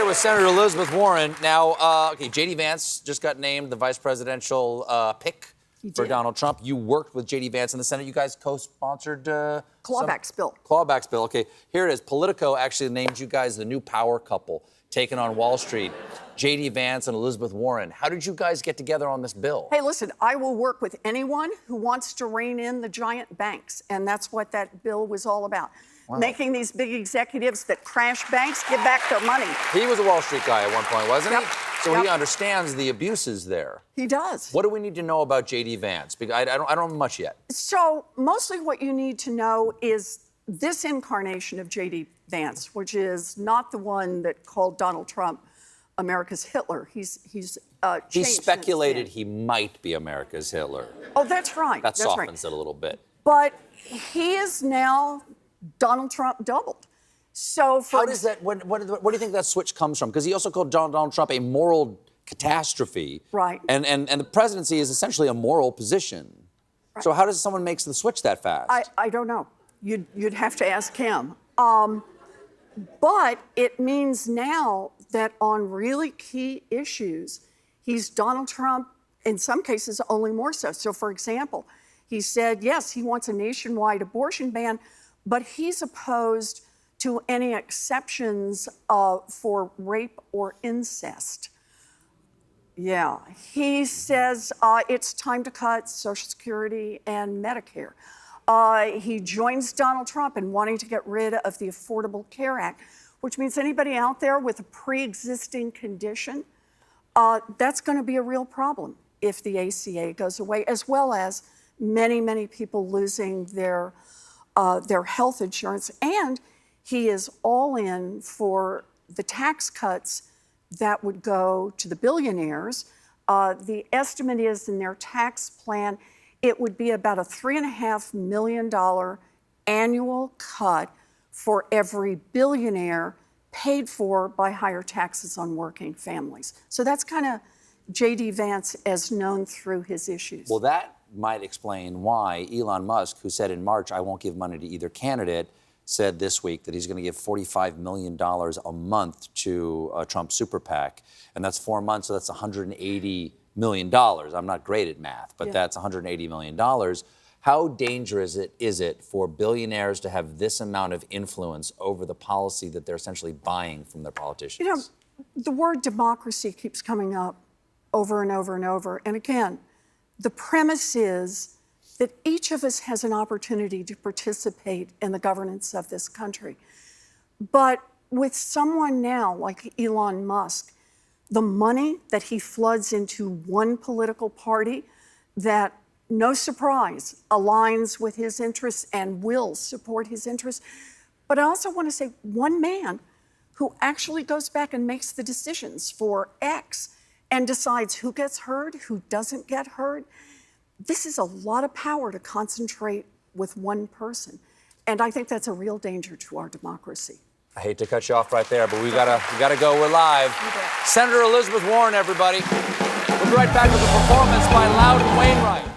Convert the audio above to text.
here with Senator Elizabeth Warren. Now, J.D. Vance just got named the vice presidential pick for Donald Trump. You worked with J.D. Vance in the Senate. You guys co-sponsored Clawbacks bill. Clawbacks bill. Okay, here it is. Politico actually named you guys the new power couple taking on Wall Street. J.D. Vance and Elizabeth Warren. How did you guys get together on this bill? Hey, listen, I will work with anyone who wants to rein in the giant banks, and that's what that bill was all about. Wow. Making these big executives that crash banks give back their money. He was a Wall Street guy at one point, wasn't he? So he understands the abuses there. He does. What do we need to know about J.D. Vance? Because I don't know much yet. So mostly what you need to know is this incarnation of J.D. Vance, which is not the one that called Donald Trump America's Hitler. He speculated he might be America's Hitler. Oh, that's right. That softens it a little bit. But he is now Donald Trump doubled. So how does that? What do you think that switch comes from? Because he also called Donald Trump a moral catastrophe. Right. And the presidency is essentially a moral position. Right. So how does someone make the switch that fast? I don't know. You'd have to ask him. But it means now that on really key issues, he's Donald Trump, in some cases, only more so. So, for example, he said, yes, he wants a nationwide abortion ban, but he's opposed to any exceptions for rape or incest. Yeah, he says it's time to cut Social Security and Medicare. He joins Donald Trump in wanting to get rid of the Affordable Care Act, which means anybody out there with a pre-existing condition, that's going to be a real problem if the ACA goes away, as well as many, many people losing their health insurance. And he is all in for the tax cuts that would go to the billionaires. The estimate is in their tax plan, it would be about a $3.5 million annual cut for every billionaire, paid for by higher taxes on working families. So that's kind of J.D. Vance as known through his issues. Well, that might explain why Elon Musk, who said in March, I won't give money to either candidate, said this week that he's going to give $45 million a month to Trump's super PAC. And that's 4 months, so that's $180 million. I'm not great at math, but that's $180 million. How dangerous is it for billionaires to have this amount of influence over the policy that they're essentially buying from their politicians? You know, the word democracy keeps coming up over and over and over. And again, the premise is that each of us has an opportunity to participate in the governance of this country. But with someone now like Elon Musk, the money that he floods into one political party that, no surprise, aligns with his interests and will support his interests. But I also want to say one man who actually goes back and makes the decisions for X and decides who gets heard, who doesn't get heard. This is a lot of power to concentrate with one person. And I think that's a real danger to our democracy. I hate to cut you off right there, but we gotta go. We're live. Senator Elizabeth Warren, everybody. We'll be right back with a performance by Loudon Wainwright.